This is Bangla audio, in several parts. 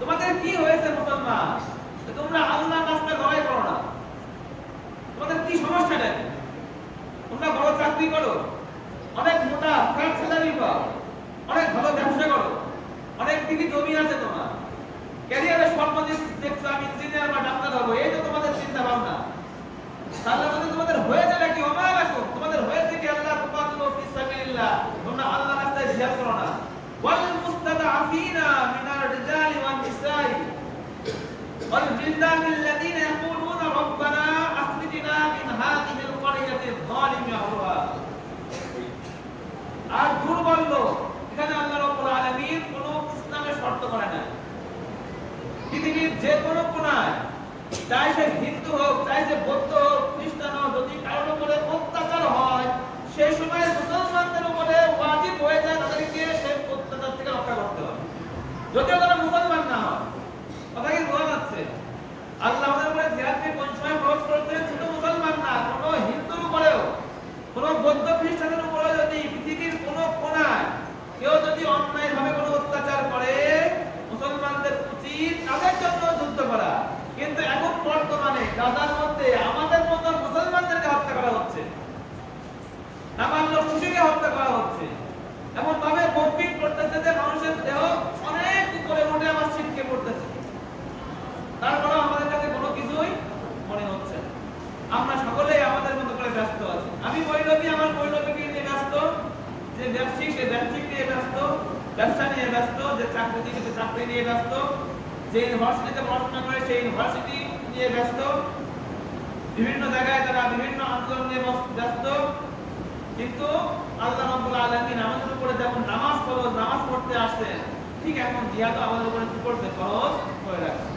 তোমাদের কি হয়েছে মুসলমান, তোমরা আল্লাহর রাস্তায় লড়াই করো না? তোমাদের কি সমস্যাটা? তোমরা বড় চাকরি করো, অনেক মোটা ফ্যাট স্যালারি পাও, অনেক ভালো ব্যবসা করো, অনেক দিকে জমি আছে, তোমার ক্যারিয়ারে স্বপ্ন দেখছো আমি ইঞ্জিনিয়ার বা ডাক্তার হবো, এই তো তোমাদের চিন্তা ভাবনা। তাহলে তোমাদের হয়েছে নাকি? তোমাদের হয়েছে কি আল্লাহ তুকাতিলু ফি সাবিলিল্লাহ, তোমরা আল্লাহর রাস্তায় জিহাদ করো না। ওয়াল মুস্তাদআফিনা মিনার রিজালি ওয়ান নিসাই ওয়াল বিলদানিল্লাযিনা ইয়াকুলুনা রাব্বানা আখরিজনা মিন হাযিহিল ক্বরিয়াতিল যালিমি আহলুহা। আর দুর্বল লোক, এখানে আল্লাহ রাব্বুল আলামিন কোন ইসলামের শর্ত করে না। পৃথিবীর যে কোনো কোনায়, চাই সে হিন্দু হোক, চাই সে বৌদ্ধ হোক, খ্রিস্টান হোক, যদি কারোর উপরে অত্যাচার হয়, সেই সময় মুসলমানদের উপরে ওয়াজিব হয়ে যায় তাদেরকে সেই অত্যাচার থেকে রক্ষা করতে হবে, যদিও তারা মুসলমান না হয়। কথা কি বোঝা যাচ্ছে? আল্লাহ আমাদের উপরে জিহাদকে কোন সময় ফরজ করেছেন? শুধু মুসলমান না, কোনো হিন্দুর উপরেও, কোনো বৌদ্ধ খ্রিস্টানের উপরেও যদি পৃথিবীর কোনো কোনায় কেউ যদি অন্যায়ভাবে কোনো অত্যাচার করে, মুসলমানদের উচিত তাদের জন্য যুদ্ধ করা। কিন্তু এখন বর্তমানে গাজার মধ্যে আমাদের মতো মুসলমানদেরকে হত্যা করা হচ্ছে, নাবালক শিশুকে হত্যা করা হচ্ছে, এমন ভাবে বম্বিং করতেছে যে মানুষের দেহ অনেক উপরে উঠে আমার ছিটকে পড়তেছে। তারপরে আমাদের কাছে কোনো কিছুই মনে হচ্ছে। আমরা সকলেই আমাদের মতো করে ব্যস্ত আছি। আমি মৌলবী, আমার মৌলবীকে নিয়ে ব্যস্ত, যে ব্যবসায়িক সে ব্যবসায়িক নিয়ে ব্যস্ত, ব্যবসা নিয়ে ব্যস্ত, যে চাকরিজীবী সে চাকরি নিয়ে ব্যস্ত, যে ইউনিভার্সিটিতে পড়াশোনা করে সেই ইউনিভার্সিটি নিয়ে ব্যস্ত, বিভিন্ন জায়গায় তারা বিভিন্ন আন্দোলন নিয়ে ব্যস্ত। কিন্তু আল্লাহ রাব্বুল আলামিন আমাদের উপরে যেমন নামাজ ফরজ, নামাজ পড়তে আসছেন, ঠিক এখন জিহাদ আমাদের উপরে কি করতে ফরজ করে রাখছে।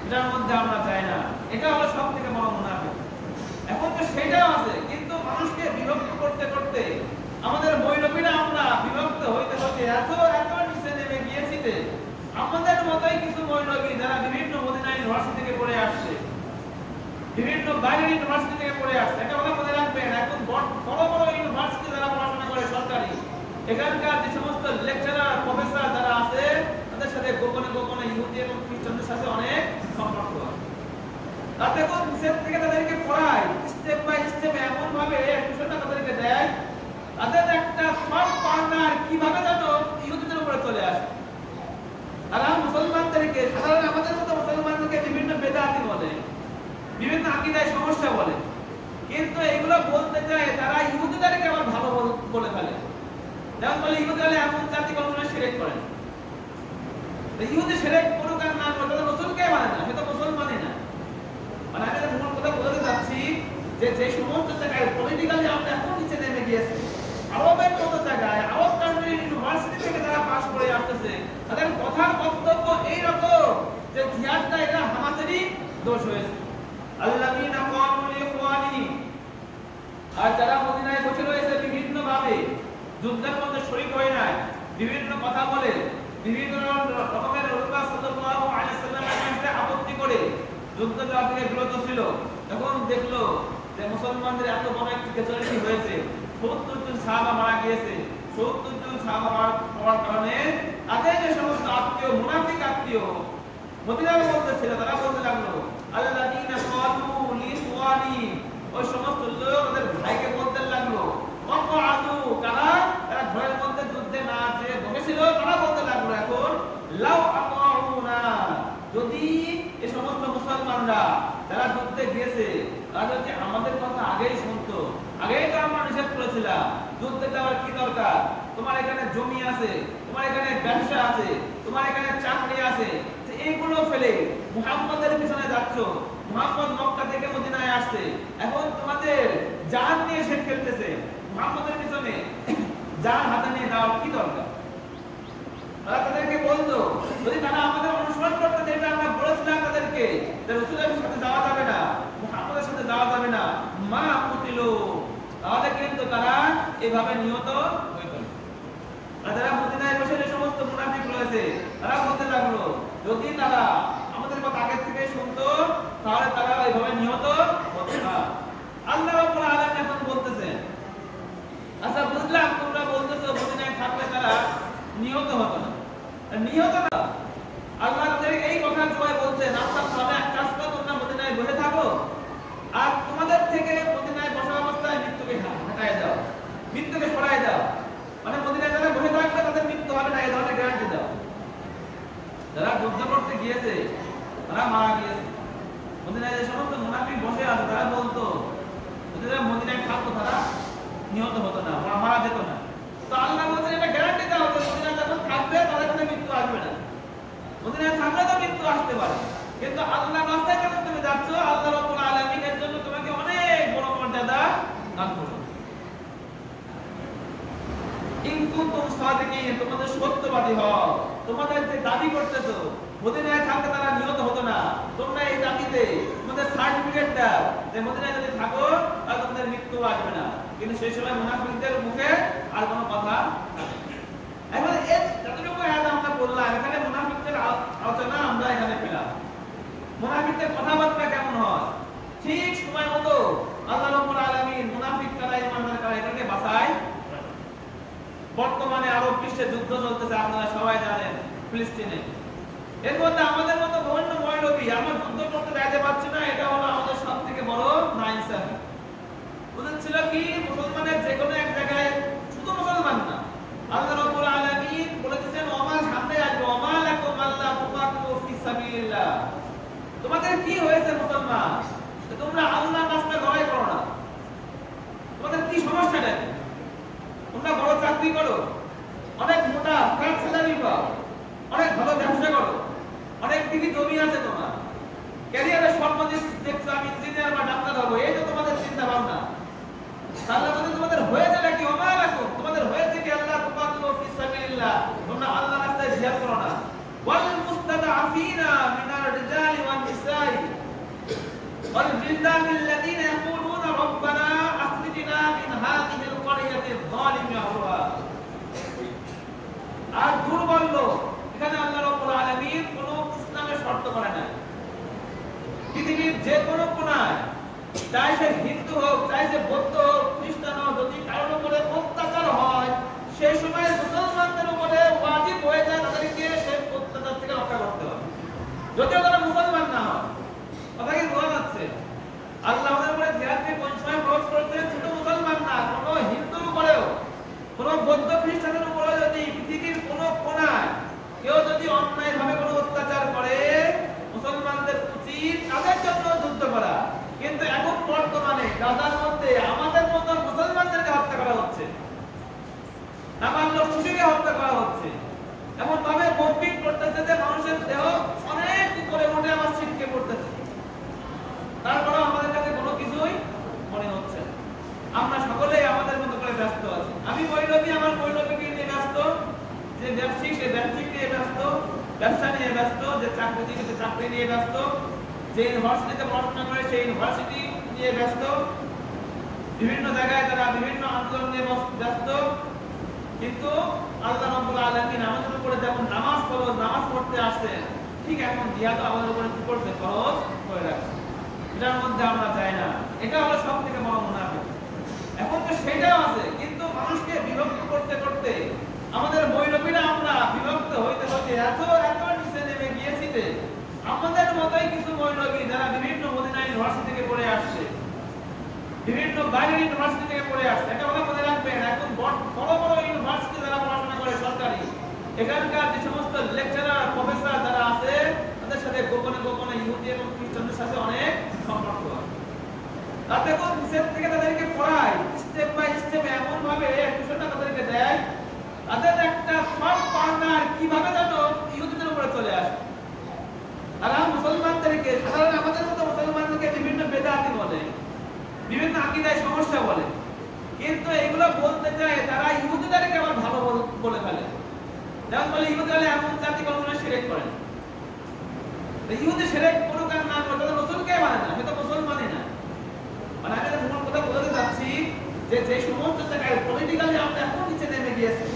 এটার মধ্যে আমরা যাই না, এটা হলো সব থেকে বড় মুনাফিক। এখন তো সেটাও আছে, কিন্তু মানুষকে বিভক্ত করতে করতে আমাদের মৌলবীরা আমরা বিভক্ত হইতে হইতে এত নিচে নেমে গিয়েছি যে আমাদের মতোই কিছু মৌলবী যারা বিভিন্ন মদিনা ইউনিভার্সিটি থেকে পড়ে আসছে, বিভিন্ন বাইরের ইউনিভার্সিটি থেকে পড়ে আসছে, এটা কথা মনে রাখবেন। এখন বড় বড় ইউনিভার্সিটি যারা পড়াশোনা করে সরকারি, এখানকার যে সমস্ত লেকচারার প্রফেসর যারা আছে, তাদের সাথে গোপনে গোপনে ইহুদি এবং খ্রিস্টানদের সাথে অনেক সম্পর্ক আছে। তাতে কোন নিচের থেকে তাদেরকে পড়ায়, স্টেপ বাই স্টেপ এমন ভাবে এডমিশনটা তাদেরকে দেয়, তাদের একটা সব পার্টনার কিভাবে যেন ইহুদিদের উপরে চলে আসে। তারা মুসলমানদেরকে, সাধারণ আমাদের মতো মুসলমানদেরকে বিভিন্ন বেদাতি বলে, বিভিন্ন আকীদায় সমস্যা বলে, কিন্তু এগুলো বলতে যায় তারা ইহুদিদেরকে আবার ভালো বলে ফেলে। যেমন বলে ইহুদিরা এমন জাতি কখনো শিরক করে না। ইহুদি শিরক করুক আর না করুক, তারা রাসূলকে মানে না, সে তো মুসলমানই না। মানে আমি মূল কথা বলতে যাচ্ছি যে যে সমস্ত জায়গায় পলিটিক্যালি আমরা এখন নিচে নেমে গিয়েছি, আরবের মতো জায়গায়, আরব কান্ট্রির ইউনিভার্সিটি থেকে যারা পাস করে আসতেছে, তাদের কথার বক্তব্য এইরকম যে জিহাদটা এটা হামাসেরই দোষ হয়েছে। আল্লাযীনা ক্বালু লিইখওয়ানিহি, আর যারা মদিনায় বসে রয়েছে বিভিন্ন ভাবে যুদ্ধের মধ্যে শরীক হয় নাই, বিভিন্ন কথা বলে, বিভিন্ন রকমের রাসূলুল্লাহ সাল্লাল্লাহু আলাইহি ওয়াসাল্লামের কাছে আপত্তি করে যুদ্ধ যাওয়া থেকে বিরত ছিল, তখন দেখলো যে মুসলমানদের এত বড় একটি ক্যাজুয়ালিটি হয়েছে, ৭০ জন সাহাবা মারা গিয়েছে। ৭০ জন সাহাবা মারার কারণে তাদের যে সমস্ত আত্মীয়, মুনাফিক আত্মীয় মদিনার মধ্যে ছিল, তারা বলতে লাগলো আল্লাযীনা ক্বালু লিইখওয়ানি, ওই সমস্ত লোক ওদের ভাইকে বলতে লাগলো ওয়াকআদু, তারা ঘরের মধ্যে যুদ্ধে না যে বসেছিল, তারা বলতে লাগলো এখন লাউ আতাউনা, যদি এই সমস্ত মুসলমানরা যারা যুদ্ধে গিয়েছে তারা যদি আমাদের কথা আগেই শুনতো, আগেই তো আমরা নিষেধ করেছিলাম যুদ্ধে যাওয়ার কি দরকার, তোমার এখানে জমি আছে, তোমার এখানে ব্যবসা আছে, তোমার এখানে চাকরি আছে, এইগুলো ফেলে মুহাম্মদের পিছনে যাচ্ছ, মুহাম্মদ মক্কা থেকে মদিনায় আসছে, এখন তোমাদের জান নিয়ে সে খেলতেছে, মুহাম্মদের পিছনে জান হাতে নিয়ে যাওয়ার কি দরকার? তারা তাদেরকে বলতো যদি তারা আমাদের অনুসরণ করতে, যেটা আমরা বলেছিলাম তাদেরকে যে রাসূলের সাথে যাওয়া যাবে না, মুহাম্মদের সাথে যাওয়া যাবে না, মা কুতিলু, তাহলে কিন্তু তারা এভাবে নিহত হইত। আর যারা মদিনায় বসে যে সমস্ত মুনাফিক রয়েছে, তারা বলতে লাগলো যদি তারা আমাদের কথা আগে থেকে শুনতো, তাহলে তারা এইভাবে নিহত হতো না। আল্লাহ রাব্বুল আলামিন এখন বলতেছেন, আচ্ছা বুঝলাম তোমরা বলতেছো মদিনায় থাকলে তারা নিহত হতো না, নিহত না, আল্লাহ তাদের এই কিন্তু আল্লাহ রাস্তায় যখন তুমি যাচ্ছ, আল্লাহ রাব্বুল আলামিনের জন্য তোমাকে অনেক বড় মর্যাদা দান করবে। ইন কুনতুম সাদিকিন, তোমাদের সত্যবাদী হও। তোমাদের যে দাবি করতেছো মদিনায় থাকতে তারা নিহত হতো না, তোমরা এই দাবিতে তোমাদের সার্টিফিকেট দাও যে মদিনায় যদি থাকো তাহলে তোমাদের মৃত্যু আসবে না। কিন্তু সেই সময় মুনাফিকদের মুখে আর কোনো কথা থাকে না। এখন এই যতটুকু আয়াত আমরা বললাম, এখানে মুনাফিকদের আলোচনা আমরা এখানে পেলাম। মুনাফিকদের কথাবার্তা কেমন হয়, ঠিক সময় মতো আল্লাহ রাব্বুল আলামিন মুনাফিক কারা ঈমানদার কারা এটাকে বাছাই। বর্তমানে আরব বিশ্বে যুদ্ধ চলতেছে, আপনারা সবাই জানেন, ফিলিস্তিনে। এর মধ্যে আমাদের মতো বিভিন্ন মৌলবী আমরা যুদ্ধ করতে যাইতে পারছি না, এটা হলো আমাদের সবথেকে বড় নাইনসাফি। উচিত ছিল কি মুসলমানের যে কোনো এক জায়গায়, শুধু মুসলমান না, আল্লাহ রাব্বুল আলামিন বলেছেন ওমা সামনে আসবে ওমা লাকুম আল্লা তুকাতিলু ফি সাবিলিল্লাহ। তোমাদের কি হয়েছে মুসলমান, তোমরা আল্লাহর রাস্তায় লড়াই করো না? তোমাদের কি সমস্যাটা? তোমরা বড় চাকরি করো, অনেক মোটা ফ্যাট স্যালারি পাও, অনেক ভালো ব্যবসা করো, অনেক দিকে জমি আছে, তোমার ক্যারিয়ারে স্বপ্ন দেখছো আমি ইঞ্জিনিয়ার বা ডাক্তার হবো, এই তো তোমাদের চিন্তা ভাবনা। তাহলে তোমাদের হয়েছে নাকি ওমা লাকুম, তোমাদের হয়েছে কি আল্লাহ তুকাতিলু ফি সাবিলিল্লাহ, তোমরা আল্লাহর রাস্তায় জিহাদ করো না। ওয়াল মুস্তাদআফিনা মিনার রিজালি ওয়ান নিসাই ওয়াল বিলদানিল্লাযিনা ইয়াকুলুনা রাব্বানা আখরিজনা মিন হাযিহিল ক্বরিয়াতিল যালিমি আহলুহা। আর দুর্বল লোক, এখানে আল্লাহ রাব্বুল আলামিন কোন ইসলামের শর্ত করে না। পৃথিবীর যে কোনো কোনায়, চাই সে হিন্দু হোক, চাই সে বৌদ্ধ হোক, খ্রিস্টান হোক, যদি কারোর উপরে অত্যাচার হয়, সেই সময় মুসলমানদের উপরে ওয়াজিব হয়ে যায় তাদেরকে সেই অত্যাচার থেকে রক্ষা করতে হবে, যদিও তারা মুসলমান না হয়। কথা কি বোঝা যাচ্ছে? আল্লাহ আমাদের উপরে জিহাদকে কোন সময় ফরজ করেছেন? শুধু মুসলমান না, কোনো হিন্দুর উপরেও, কোনো বৌদ্ধ খ্রিস্টানের উপরেও যদি পৃথিবীর কোনো কোনায় কেউ যদি অন্যায়ভাবে কোনো অত্যাচার করে, মুসলমানদের উচিত তাদের জন্য যুদ্ধ করা। কিন্তু এখন বর্তমানে গাজার মধ্যে আমাদের মতো মুসলমানদেরকে হত্যা করা হচ্ছে, নাবালক শিশুকে হত্যা করা হচ্ছে, এমন ভাবে বোম্বিং করতেছে যে মানুষের দেহ অনেক উপরে উঠে আমার ছিটকে পড়তেছে। তারপরেও আমাদের কাছে কোনো কিছুই মনে হচ্ছে না। আমরা সকলেই আমাদের মতো করে ব্যস্ত আছি। আমি মৌলবী আমার মৌলবীকে নিয়ে ব্যস্ত, যে ব্যবসায়িক সে ব্যবসায়িক নিয়ে ব্যস্ত, ব্যবসা নিয়ে ব্যস্ত, যে চাকরিজীবী সে চাকরি নিয়ে ব্যস্ত, যে ইউনিভার্সিটিতে পড়াশোনা করে সেই ইউনিভার্সিটি নিয়ে ব্যস্ত, বিভিন্ন জায়গায় তারা বিভিন্ন আন্দোলন নিয়ে ব্যস্ত। কিন্তু আল্লাহ রাব্বুল আলামিন আমাদের উপরে যেমন নামাজ ফরজ, নামাজ পড়তে আসে, ঠিক এখন জিহাদ আমাদের উপরে কি করছে? ফরজ করে রাখছে। এটার মধ্যে আমরা যাই না, এটা হলো সব থেকে বড় মুনাফিক। এখন তো সেটাও আছে, কিন্তু মানুষকে বিভক্ত করতে করতে আমাদের মৌলবীরা আমরা বিভক্ত হইতে হইতে এত নিচে নেমে গিয়েছি যে আমাদের মতোই কিছু মৌলবী যারা বিভিন্ন মদিনা ইউনিভার্সিটি থেকে পড়ে আসছে, বিভিন্ন বাইরের ইউনিভার্সিটি থেকে পড়ে আসছে, এটা ওরা মনে রাখবেন। এখন বড় বড় ইউনিভার্সিটি যারা পড়াশোনা করে সরকারি, এখানকার যে সমস্ত লেকচারার প্রফেসর যারা আছে, তাদের সাথে গোপনে গোপনে ইহুদি এবং খ্রিস্টানদের সাথে অনেক সম্পর্ক আছে। তাতে কোন নিচের থেকে তাদেরকে পড়ায়, স্টেপ বাই স্টেপ এমন ভাবে টিউশনটা তাদেরকে দেয়, তাদের একটা সব পার্টনার কিভাবে যেন ইহুদিদের উপরে চলে আসে। তারা মুসলমানদেরকে, সাধারণ আমাদের মতো মুসলমানদেরকে বিভিন্ন বেদাতি বলে, বিভিন্ন আকীদায় সমস্যা বলে, কিন্তু এগুলো বলতে যায় তারা ইহুদিদেরকে আবার ভালো বলে ফেলে। যেমন বলে ইহুদিরা এমন জাতি কখনো শিরক করে না। ইহুদি শিরক করুক আর না করুক, তাদের রাসূলকে মানে না, সে তো মুসলমানই না। মানে আমি মূল কথা বলতে চাচ্ছি যে যে সমস্ত জায়গায় পলিটিক্যালি আমরা এখন নিচে নেমে গিয়েছি,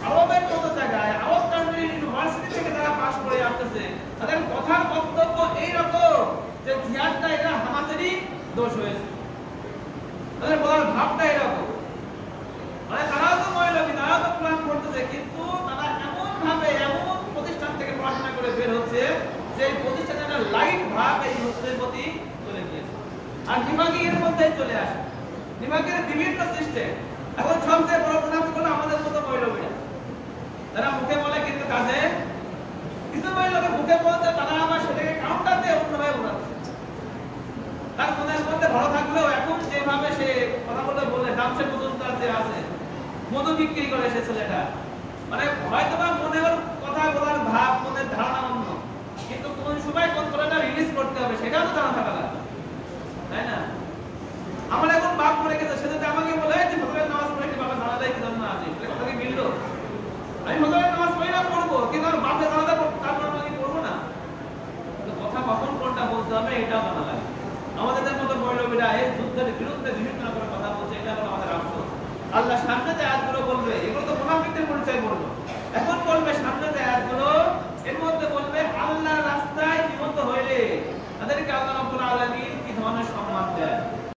আরবের মতো জায়গায়, আরব কান্ট্রির ইউনিভার্সিটি থেকে যারা পাস করে আসতেছে, তাদের কথার বক্তব্য এইরকম যে জিহাদটা এটা হামাসেরই দোষ হয়েছে, তাদের বলার ভাবটা এরকম। মানে তারাও তো মৌলবী, তারাও তো কোরআন পড়তেছে, কিন্তু তারা এমন ভাবে এমন প্রতিষ্ঠান থেকে পড়াশোনা করে বের হচ্ছে যে প্রতিষ্ঠানের লাইট ভাব এই মুসলিমের প্রতি চলে গিয়েছে, আর নিফাকের মধ্যে চলে আসে, নিফাকের বিভিন্ন সিস্টেম। এখন সবচেয়ে বড় মুনাফিক হলো আমাদের মতো মৌলবীরা, যারা মুখে বলে কিন্তু কাজে কিছু মৌলবী মুখে বলছে, তারা আবার সেটাকে কাউন্টার দিয়ে অন্যভাবে বোঝাচ্ছে। তার মনের মধ্যে ভালো থাকলেও এখন যেভাবে সে কথা বলে দামসে পর্যন্ত আছে, মধু বিক্রি করে সে ছেলেটা, মানে হয়তো বা মনে ওর কথা বলার ভাব, মনের ধারণা অন্য, কিন্তু কোন সময় কোন কথাটা পরিচয় বললো। এখন বলবে সামনে যে আয়াতগুলো, এর মধ্যে বলবে আল্লাহর রাস্তায় নিহত হইলে তাদেরকে আল্লাহ রাব্বুল আলামিন কি ধরনের সম্মান দেয়।